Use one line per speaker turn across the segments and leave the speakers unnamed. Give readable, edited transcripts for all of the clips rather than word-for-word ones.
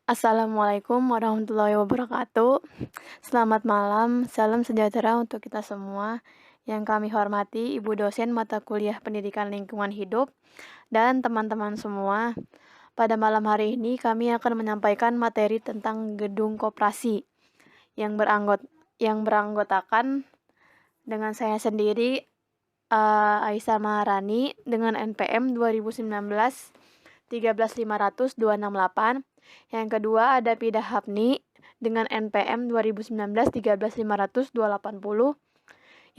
Assalamualaikum warahmatullahi wabarakatuh. Selamat malam, salam sejahtera untuk kita semua. Yang kami hormati Ibu dosen mata kuliah Pendidikan Lingkungan Hidup dan teman-teman semua. Pada malam hari ini kami akan menyampaikan materi tentang gedung koperasi yang beranggotakan dengan saya sendiri, Aisyah Maharani dengan NPM 2019 13500-268. Yang kedua ada Pida Hapni dengan NPM 2019 13500-280.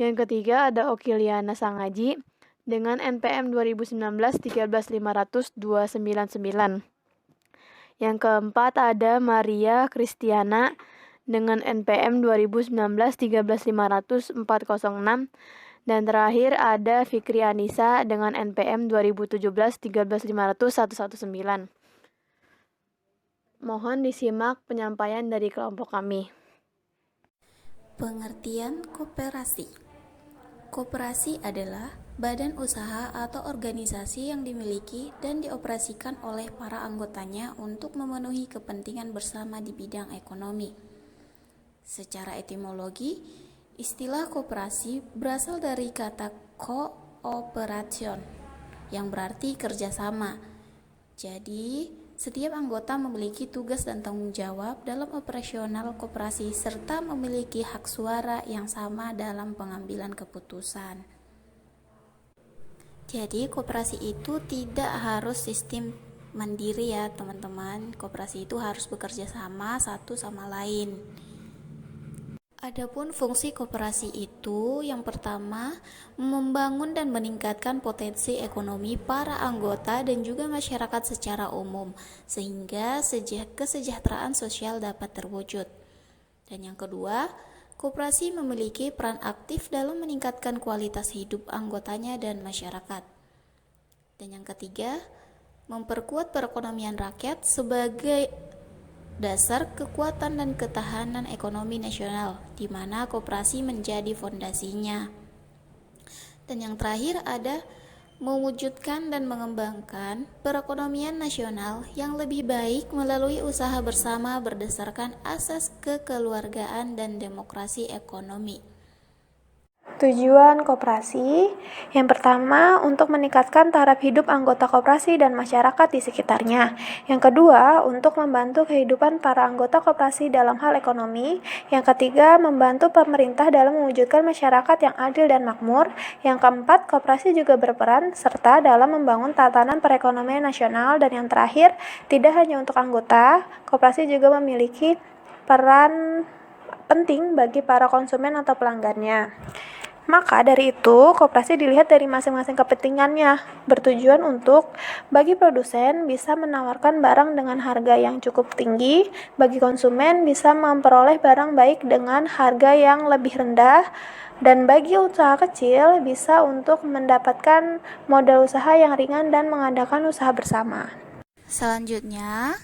Yang ketiga ada Okiliana Sangaji dengan NPM 2019 13500-299. Yang keempat ada Maria Kristiana dengan NPM 2019 13500-406. Dan terakhir ada Fikri Anissa dengan NPM 2017 13500-119. Mohon disimak penyampaian dari kelompok kami.
Pengertian koperasi. Koperasi adalah badan usaha atau organisasi yang dimiliki dan dioperasikan oleh para anggotanya untuk memenuhi kepentingan bersama di bidang ekonomi. Secara etimologi, istilah koperasi berasal dari kata cooperation yang berarti kerjasama. Jadi, setiap anggota memiliki tugas dan tanggung jawab dalam operasional koperasi serta memiliki hak suara yang sama dalam pengambilan keputusan. Jadi, koperasi itu tidak harus sistem mandiri ya, teman-teman. Koperasi itu harus bekerja sama satu sama lain. Adapun fungsi koperasi itu, yang pertama, membangun dan meningkatkan potensi ekonomi para anggota dan juga masyarakat secara umum, sehingga kesejahteraan sosial dapat terwujud. Dan yang kedua, koperasi memiliki peran aktif dalam meningkatkan kualitas hidup anggotanya dan masyarakat. Dan yang ketiga, memperkuat perekonomian rakyat sebagai dasar kekuatan dan ketahanan ekonomi nasional, di mana koperasi menjadi fondasinya. Dan yang terakhir ada mewujudkan dan mengembangkan perekonomian nasional yang lebih baik melalui usaha bersama berdasarkan asas kekeluargaan dan demokrasi ekonomi.
Tujuan koperasi yang pertama untuk meningkatkan taraf hidup anggota koperasi dan masyarakat di sekitarnya. Yang kedua untuk membantu kehidupan para anggota koperasi dalam hal ekonomi. Yang ketiga membantu pemerintah dalam mewujudkan masyarakat yang adil dan makmur. Yang keempat koperasi juga berperan serta dalam membangun tatanan perekonomian nasional. Dan yang terakhir tidak hanya untuk anggota, koperasi juga memiliki peran penting bagi para konsumen atau pelanggannya. Maka dari itu, koperasi dilihat dari masing-masing kepentingannya, bertujuan untuk bagi produsen bisa menawarkan barang dengan harga yang cukup tinggi, bagi konsumen bisa memperoleh barang baik dengan harga yang lebih rendah, dan bagi usaha kecil bisa untuk mendapatkan modal usaha yang ringan dan mengadakan usaha bersama.
Selanjutnya,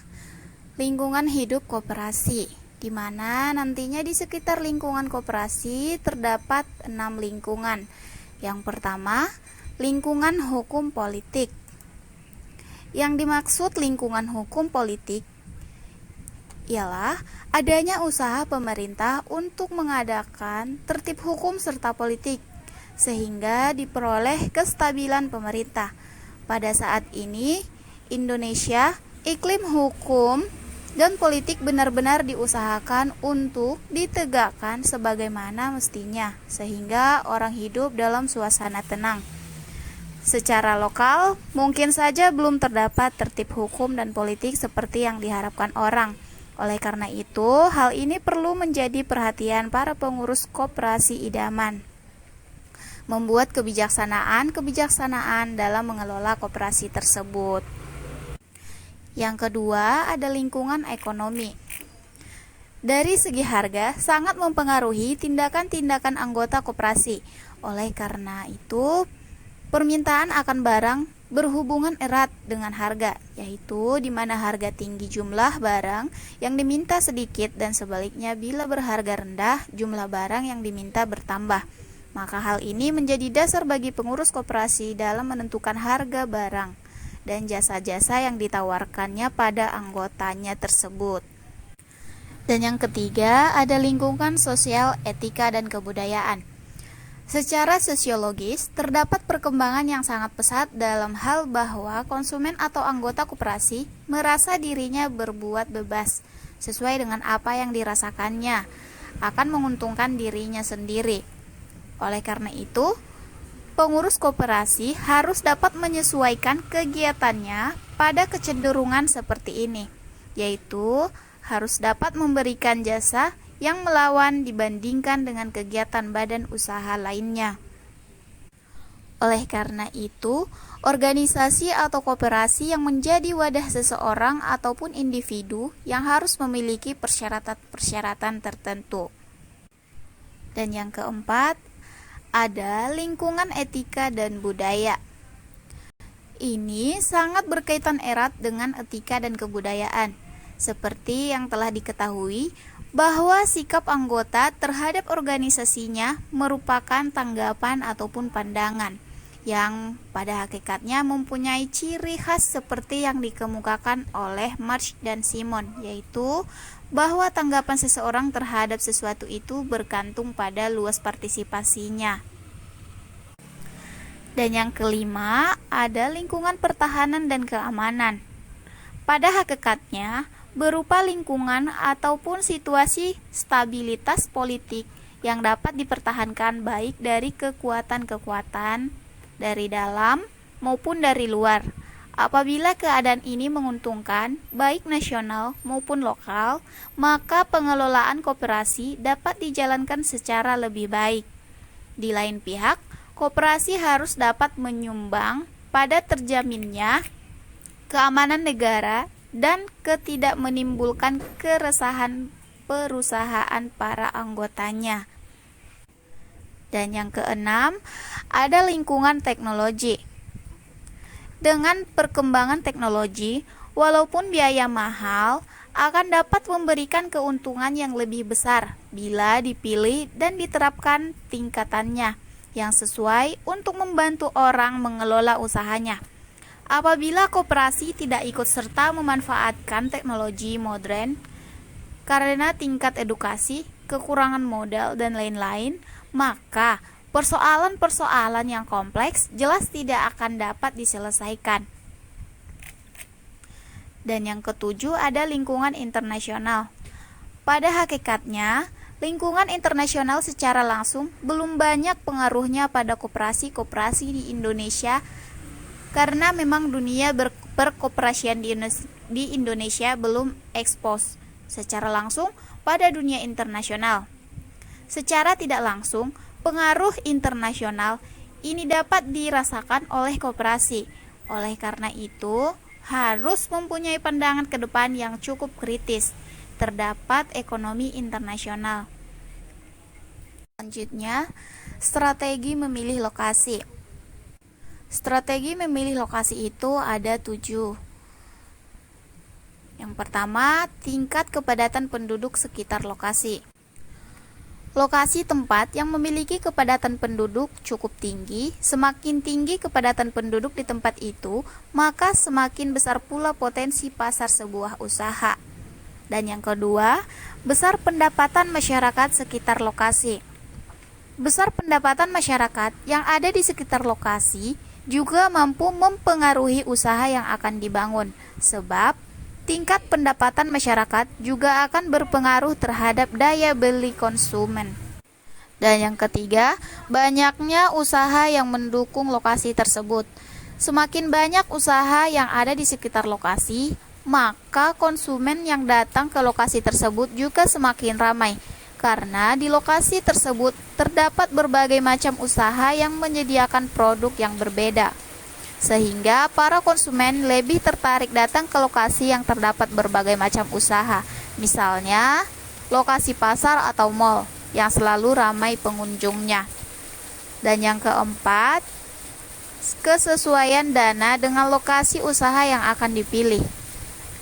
lingkungan hidup koperasi, di mana nantinya di sekitar lingkungan koperasi terdapat 6 lingkungan. Yang pertama, lingkungan hukum politik. Yang dimaksud lingkungan hukum politik ialah adanya usaha pemerintah untuk mengadakan tertib hukum serta politik, sehingga diperoleh kestabilan pemerintah. Pada saat ini, Indonesia, iklim hukum dan politik benar-benar diusahakan untuk ditegakkan sebagaimana mestinya, sehingga orang hidup dalam suasana tenang. Secara lokal, mungkin saja belum terdapat tertib hukum dan politik seperti yang diharapkan orang. Oleh karena itu, hal ini perlu menjadi perhatian para pengurus koperasi idaman, membuat kebijaksanaan dalam mengelola koperasi tersebut. Yang kedua, ada lingkungan ekonomi. Dari segi harga, sangat mempengaruhi tindakan-tindakan anggota koperasi. Oleh karena itu, permintaan akan barang berhubungan erat dengan harga, yaitu di mana harga tinggi jumlah barang yang diminta sedikit dan sebaliknya bila berharga rendah, jumlah barang yang diminta bertambah. Maka hal ini menjadi dasar bagi pengurus koperasi dalam menentukan harga barang. dan jasa-jasa yang ditawarkannya pada anggotanya tersebut. Dan yang ketiga, ada lingkungan sosial, etika, dan kebudayaan. Secara sosiologis, terdapat perkembangan yang sangat pesat dalam hal bahwa konsumen atau anggota koperasi merasa dirinya berbuat bebas, sesuai dengan apa yang dirasakannya, akan menguntungkan dirinya sendiri. Oleh karena itu, pengurus koperasi harus dapat menyesuaikan kegiatannya pada kecenderungan seperti ini, yaitu harus dapat memberikan jasa yang melawan dibandingkan dengan kegiatan badan usaha lainnya. Oleh karena itu, organisasi atau koperasi yang menjadi wadah seseorang ataupun individu yang harus memiliki persyaratan-persyaratan tertentu. Dan yang keempat, ada lingkungan etika dan budaya. Ini sangat berkaitan erat dengan etika dan kebudayaan. Seperti yang telah diketahui, bahwa sikap anggota terhadap organisasinya merupakan tanggapan ataupun pandangan yang pada hakikatnya mempunyai ciri khas seperti yang dikemukakan oleh Marx dan Simon, yaitu bahwa tanggapan seseorang terhadap sesuatu itu bergantung pada luas partisipasinya. Dan yang kelima, ada lingkungan pertahanan dan keamanan. Pada hakikatnya, berupa lingkungan ataupun situasi stabilitas politik yang dapat dipertahankan baik dari kekuatan-kekuatan dari dalam maupun dari luar. Apabila keadaan ini menguntungkan baik nasional maupun lokal, maka pengelolaan koperasi dapat dijalankan secara lebih baik. Di lain pihak, koperasi harus dapat menyumbang pada terjaminnya keamanan negara dan tidak menimbulkan keresahan perusahaan para anggotanya. Dan yang keenam, ada lingkungan teknologi. Dengan perkembangan teknologi, walaupun biaya mahal, akan dapat memberikan keuntungan yang lebih besar bila dipilih dan diterapkan tingkatannya yang sesuai untuk membantu orang mengelola usahanya. Apabila koperasi tidak ikut serta memanfaatkan teknologi modern karena tingkat edukasi, kekurangan modal, dan lain-lain, maka persoalan-persoalan yang kompleks jelas tidak akan dapat diselesaikan. Dan yang ketujuh, ada lingkungan internasional. Pada hakikatnya, lingkungan internasional secara langsung belum banyak pengaruhnya pada koperasi-koperasi di Indonesia, karena memang dunia perkoperasian di Indonesia belum ekspos secara langsung pada dunia internasional. Secara tidak langsung, pengaruh internasional ini dapat dirasakan oleh koperasi. Oleh karena itu, harus mempunyai pandangan ke depan yang cukup kritis terdapat ekonomi internasional. Selanjutnya, strategi memilih lokasi. Strategi memilih lokasi itu ada 7. Yang pertama, tingkat kepadatan penduduk sekitar lokasi. Lokasi tempat yang memiliki kepadatan penduduk cukup tinggi, semakin tinggi kepadatan penduduk di tempat itu, maka semakin besar pula potensi pasar sebuah usaha. Dan yang kedua, besar pendapatan masyarakat sekitar lokasi. Besar pendapatan masyarakat yang ada di sekitar lokasi juga mampu mempengaruhi usaha yang akan dibangun, sebab tingkat pendapatan masyarakat juga akan berpengaruh terhadap daya beli konsumen. Dan yang ketiga, banyaknya usaha yang mendukung lokasi tersebut. Semakin banyak usaha yang ada di sekitar lokasi, maka konsumen yang datang ke lokasi tersebut juga semakin ramai. Karena di lokasi tersebut terdapat berbagai macam usaha yang menyediakan produk yang berbeda, sehingga para konsumen lebih tertarik datang ke lokasi yang terdapat berbagai macam usaha, misalnya lokasi pasar atau mal yang selalu ramai pengunjungnya. Dan yang keempat, kesesuaian dana dengan lokasi usaha yang akan dipilih.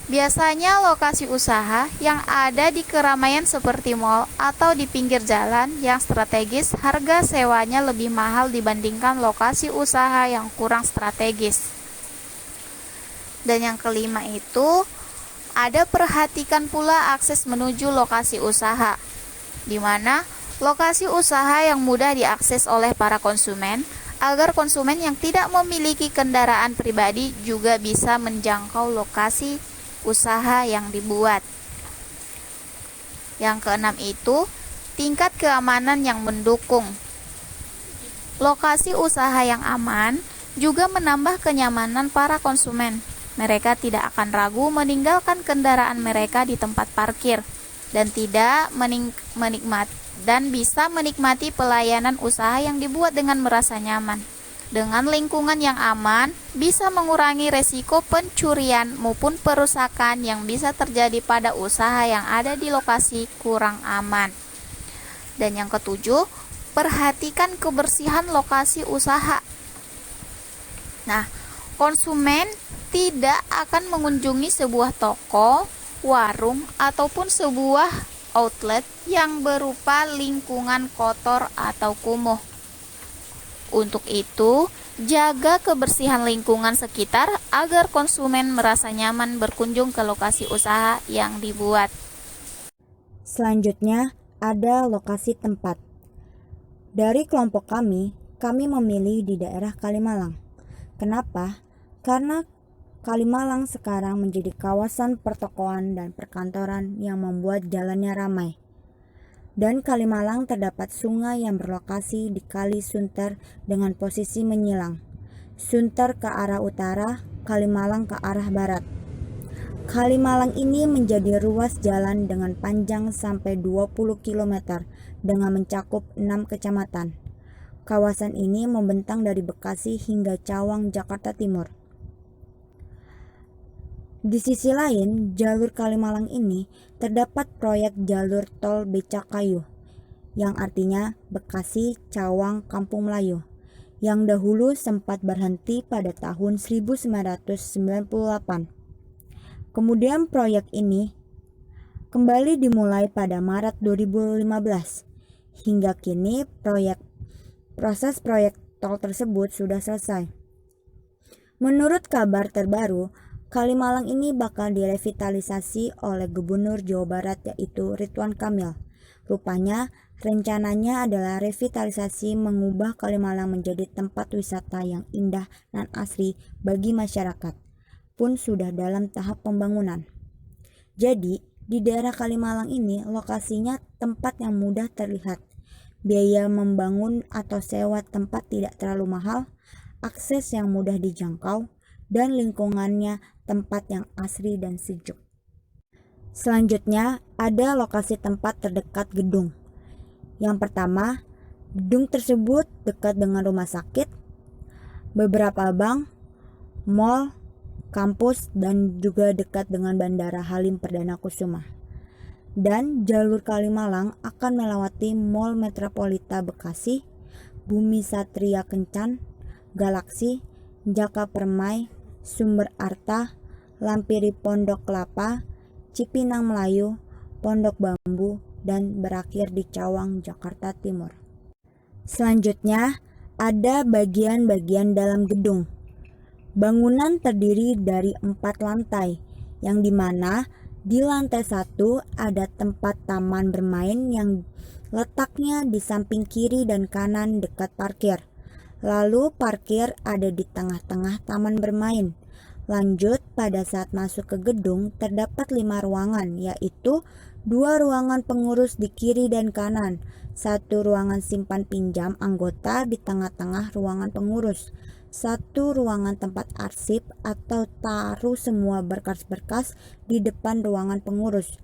Biasanya lokasi usaha yang ada di keramaian seperti mal atau di pinggir jalan yang strategis, harga sewanya lebih mahal dibandingkan lokasi usaha yang kurang strategis. Dan yang kelima itu ada perhatikan pula akses menuju lokasi usaha, di mana lokasi usaha yang mudah diakses oleh para konsumen, agar konsumen yang tidak memiliki kendaraan pribadi juga bisa menjangkau lokasi usaha yang dibuat. Yang keenam itu tingkat keamanan yang mendukung. Lokasi usaha yang aman juga menambah kenyamanan para konsumen. Mereka tidak akan ragu meninggalkan kendaraan mereka di tempat parkir dan bisa menikmati pelayanan usaha yang dibuat dengan merasa nyaman. Dengan lingkungan yang aman, bisa mengurangi resiko pencurian maupun perusakan yang bisa terjadi pada usaha yang ada di lokasi kurang aman. Dan yang ketujuh, perhatikan kebersihan lokasi usaha. Nah, konsumen tidak akan mengunjungi sebuah toko, warung, ataupun sebuah outlet yang berupa lingkungan kotor atau kumuh. Untuk itu, jaga kebersihan lingkungan sekitar agar konsumen merasa nyaman berkunjung ke lokasi usaha yang dibuat.
Selanjutnya, ada lokasi tempat. Dari kelompok kami memilih di daerah Kalimalang. Kenapa? Karena Kalimalang sekarang menjadi kawasan pertokoan dan perkantoran yang membuat jalannya ramai. Dan Kalimalang terdapat sungai yang berlokasi di Kali Sunter dengan posisi menyilang. Sunter ke arah utara, Kalimalang ke arah barat. Kalimalang ini menjadi ruas jalan dengan panjang sampai 20 km dengan mencakup 6 kecamatan. Kawasan ini membentang dari Bekasi hingga Cawang, Jakarta Timur. Di sisi lain, jalur Kalimalang ini terdapat proyek jalur tol Becakayu, yang artinya Bekasi, Cawang, Kampung Melayu, yang dahulu sempat berhenti pada tahun 1998. Kemudian proyek ini kembali dimulai pada Maret 2015. Hingga kini proses proyek tol tersebut sudah selesai. Menurut kabar terbaru, Kalimalang ini bakal direvitalisasi oleh Gubernur Jawa Barat yaitu Ridwan Kamil. Rupanya rencananya adalah revitalisasi mengubah Kalimalang menjadi tempat wisata yang indah dan asri bagi masyarakat, pun sudah dalam tahap pembangunan. Jadi, di daerah Kalimalang ini lokasinya tempat yang mudah terlihat. Biaya membangun atau sewa tempat tidak terlalu mahal, akses yang mudah dijangkau, dan lingkungannya tempat yang asri dan sejuk. Selanjutnya, ada lokasi tempat terdekat gedung. Yang pertama, gedung tersebut dekat dengan rumah sakit, beberapa bank, mal, kampus, dan juga dekat dengan Bandara Halim Perdana Kusuma. Dan jalur Kalimalang akan melewati Mall Metropolita Bekasi, Bumi Satria Kencan, Galaksi, Jaka Permai, Sumber Arta, Lampiri Pondok Kelapa, Cipinang Melayu, Pondok Bambu, dan berakhir di Cawang, Jakarta Timur. Selanjutnya, ada bagian-bagian dalam gedung. Bangunan terdiri dari 4 lantai, yang dimana di lantai 1 ada tempat taman bermain yang letaknya di samping kiri dan kanan dekat parkir. Lalu parkir ada di tengah-tengah taman bermain. Lanjut, pada saat masuk ke gedung terdapat 5 ruangan, yaitu 2 ruangan pengurus di kiri dan kanan, 1 ruangan simpan pinjam anggota di tengah-tengah ruangan pengurus, 1 ruangan tempat arsip atau taruh semua berkas-berkas di depan ruangan pengurus,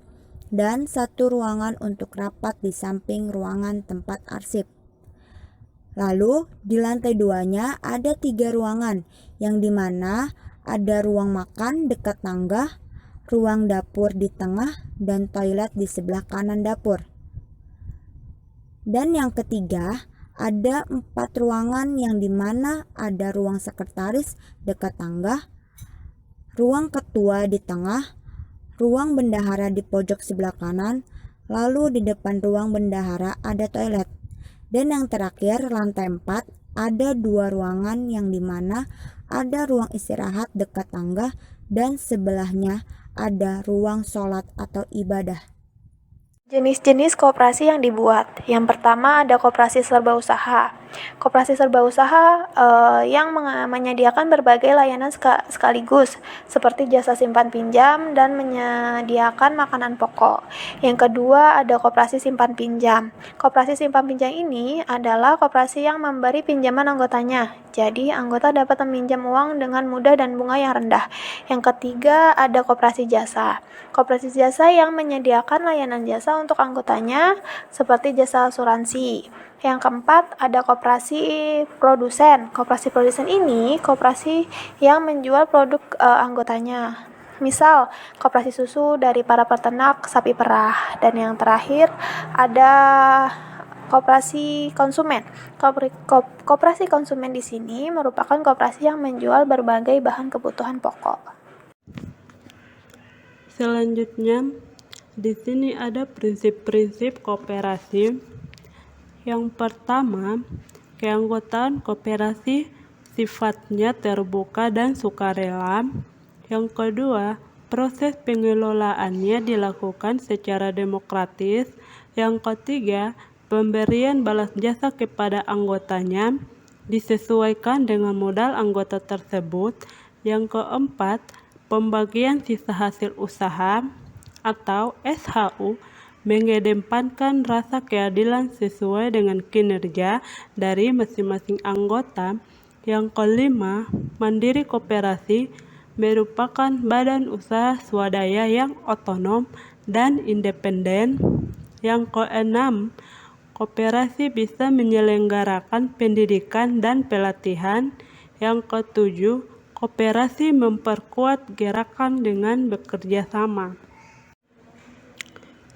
dan 1 ruangan untuk rapat di samping ruangan tempat arsip. Lalu di lantai 2-nya ada 3 ruangan, yang dimana ada ruang makan dekat tangga, ruang dapur di tengah, dan toilet di sebelah kanan dapur. Dan yang ketiga, ada 4 ruangan yang dimana ada ruang sekretaris dekat tangga, ruang ketua di tengah, ruang bendahara di pojok sebelah kanan, lalu di depan ruang bendahara ada toilet. Dan yang terakhir, lantai 4, ada 2 ruangan yang dimana ada ruang istirahat dekat tangga dan sebelahnya ada ruang sholat atau ibadah.
Jenis-jenis koperasi yang dibuat. Yang pertama ada koperasi serba usaha. Koperasi serba usaha yang menyediakan berbagai layanan sekaligus, seperti jasa simpan pinjam dan menyediakan makanan pokok. Yang kedua ada koperasi simpan pinjam. Koperasi simpan pinjam ini adalah koperasi yang memberi pinjaman anggotanya. Jadi anggota dapat meminjam uang dengan mudah dan bunga yang rendah. Yang ketiga ada koperasi jasa. Koperasi jasa yang menyediakan layanan jasa untuk anggotanya seperti jasa asuransi. Yang keempat ada koperasi produsen. Koperasi produsen ini koperasi yang menjual produk anggotanya. Misal, koperasi susu dari para peternak sapi perah. Dan yang terakhir ada koperasi konsumen. Koperasi konsumen di sini merupakan koperasi yang menjual berbagai bahan kebutuhan pokok.
Selanjutnya, di sini ada prinsip-prinsip koperasi. Yang pertama, keanggotaan koperasi sifatnya terbuka dan sukarela. Yang kedua, proses pengelolaannya dilakukan secara demokratis. Yang ketiga, pemberian balas jasa kepada anggotanya disesuaikan dengan modal anggota tersebut. Yang keempat, pembagian sisa hasil usaha atau SHU mengedepankan rasa keadilan sesuai dengan kinerja dari masing-masing anggota. Yang kelima, mandiri koperasi merupakan badan usaha swadaya yang otonom dan independen. Yang keenam, koperasi bisa menyelenggarakan pendidikan dan pelatihan. Yang ketujuh, koperasi memperkuat gerakan dengan bekerja sama.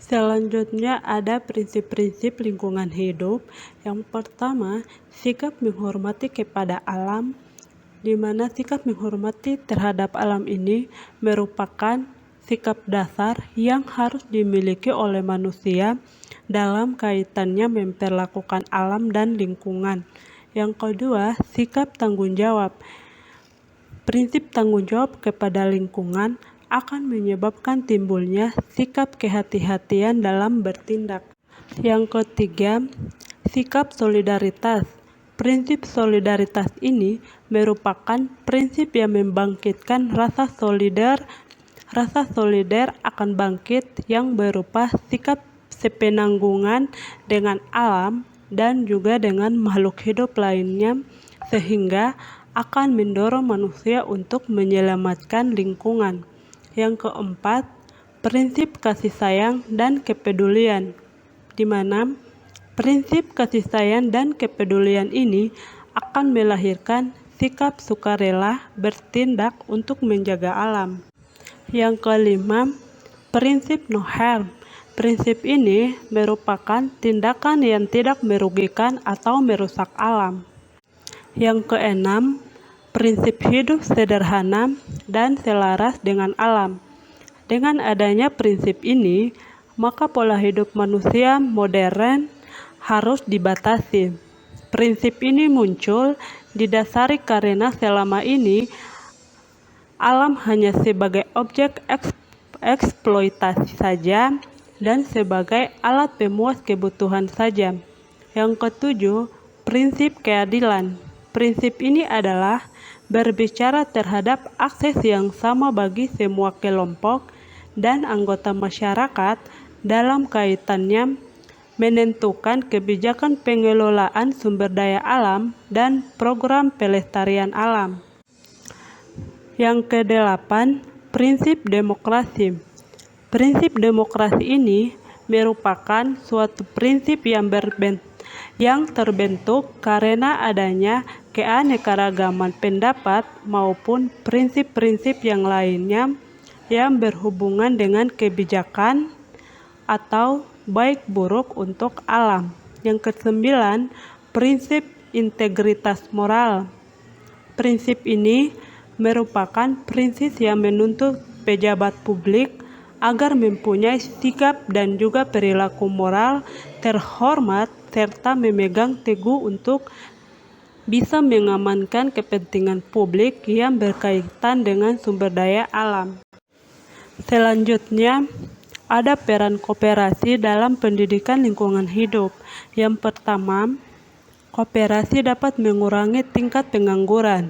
Selanjutnya ada prinsip-prinsip lingkungan hidup. Yang pertama, sikap menghormati kepada alam, di mana sikap menghormati terhadap alam ini merupakan sikap dasar yang harus dimiliki oleh manusia dalam kaitannya memperlakukan alam dan lingkungan. Yang kedua, sikap tanggung jawab. Prinsip tanggung jawab kepada lingkungan akan menyebabkan timbulnya sikap kehati-hatian dalam bertindak. Yang ketiga, sikap solidaritas. Prinsip solidaritas ini merupakan prinsip yang membangkitkan rasa solider. Rasa solider akan bangkit yang berupa sikap sepenanggungan dengan alam dan juga dengan makhluk hidup lainnya, sehingga akan mendorong manusia untuk menyelamatkan lingkungan. Yang keempat, prinsip kasih sayang dan kepedulian, di mana prinsip kasih sayang dan kepedulian ini akan melahirkan sikap sukarela bertindak untuk menjaga alam. Yang kelima, prinsip no harm. Prinsip ini merupakan tindakan yang tidak merugikan atau merusak alam. Yang keenam, prinsip hidup sederhana dan selaras dengan alam. Dengan adanya prinsip ini, maka pola hidup manusia modern harus dibatasi. Prinsip ini muncul didasari karena selama ini alam hanya sebagai objek eksploitasi saja dan sebagai alat pemuas kebutuhan saja. Yang ketujuh, prinsip keadilan. Prinsip ini adalah berbicara terhadap akses yang sama bagi semua kelompok dan anggota masyarakat dalam kaitannya menentukan kebijakan pengelolaan sumber daya alam dan program pelestarian alam. Yang kedelapan, prinsip demokrasi. Prinsip demokrasi ini merupakan suatu prinsip yang terbentuk karena adanya keanekaragaman pendapat maupun prinsip-prinsip yang lainnya yang berhubungan dengan kebijakan atau baik buruk untuk alam. Yang kesembilan, prinsip integritas moral. Prinsip ini merupakan prinsip yang menuntut pejabat publik agar mempunyai sikap dan juga perilaku moral terhormat serta memegang teguh untuk bisa mengamankan kepentingan publik yang berkaitan dengan sumber daya alam. Selanjutnya, ada peran koperasi dalam pendidikan lingkungan hidup. Yang pertama, koperasi dapat mengurangi tingkat pengangguran.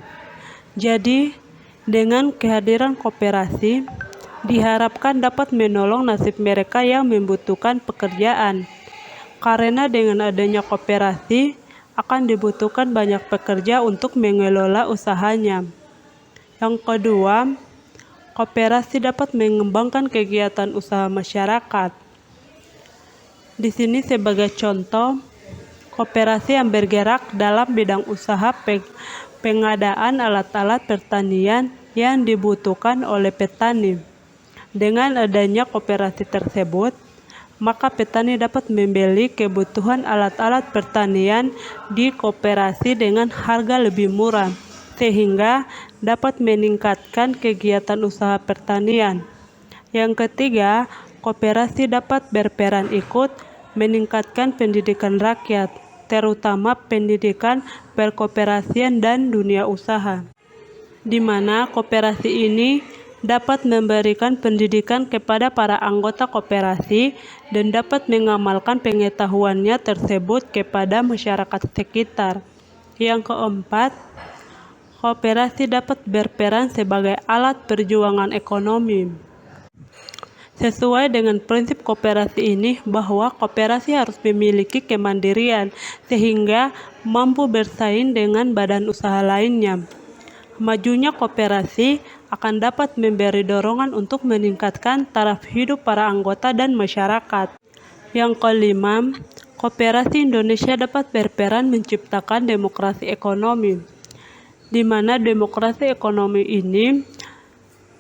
Jadi, dengan kehadiran koperasi, diharapkan dapat menolong nasib mereka yang membutuhkan pekerjaan. Karena dengan adanya koperasi, akan dibutuhkan banyak pekerja untuk mengelola usahanya. Yang kedua, koperasi dapat mengembangkan kegiatan usaha masyarakat. Di sini sebagai contoh, koperasi yang bergerak dalam bidang usaha pengadaan alat-alat pertanian yang dibutuhkan oleh petani. Dengan adanya koperasi tersebut, maka petani dapat membeli kebutuhan alat-alat pertanian di koperasi dengan harga lebih murah, sehingga dapat meningkatkan kegiatan usaha pertanian. Yang ketiga, koperasi dapat berperan ikut meningkatkan pendidikan rakyat, terutama pendidikan perkoperasian dan dunia usaha, di mana koperasi ini dapat memberikan pendidikan kepada para anggota koperasi dan dapat mengamalkan pengetahuannya tersebut kepada masyarakat sekitar. Yang keempat, koperasi dapat berperan sebagai alat perjuangan ekonomi. Sesuai dengan prinsip koperasi ini bahwa koperasi harus memiliki kemandirian sehingga mampu bersaing dengan badan usaha lainnya. Majunya koperasi akan dapat memberi dorongan untuk meningkatkan taraf hidup para anggota dan masyarakat. Yang kelima, koperasi Indonesia dapat berperan menciptakan demokrasi ekonomi, di mana demokrasi ekonomi ini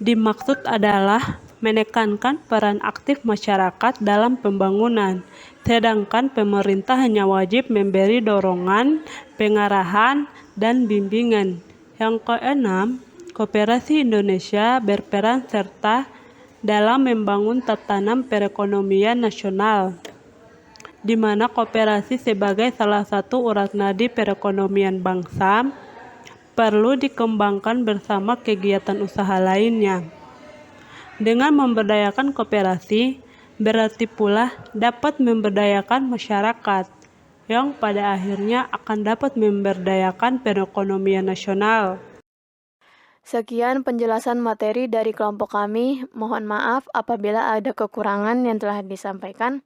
dimaksud adalah menekankan peran aktif masyarakat dalam pembangunan, sedangkan pemerintah hanya wajib memberi dorongan, pengarahan, dan bimbingan. Yang keenam, koperasi Indonesia berperan serta dalam membangun tatanan perekonomian nasional, di mana koperasi sebagai salah satu urat nadi perekonomian bangsa perlu dikembangkan bersama kegiatan usaha lainnya. Dengan memberdayakan koperasi, berarti pula dapat memberdayakan masyarakat, yang pada akhirnya akan dapat memberdayakan perekonomian nasional.
Sekian penjelasan materi dari kelompok kami. Mohon maaf apabila ada kekurangan yang telah disampaikan.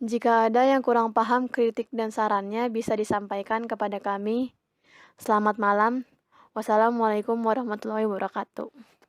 Jika ada yang kurang paham, kritik dan sarannya bisa disampaikan kepada kami. Selamat malam. Wassalamualaikum warahmatullahi wabarakatuh.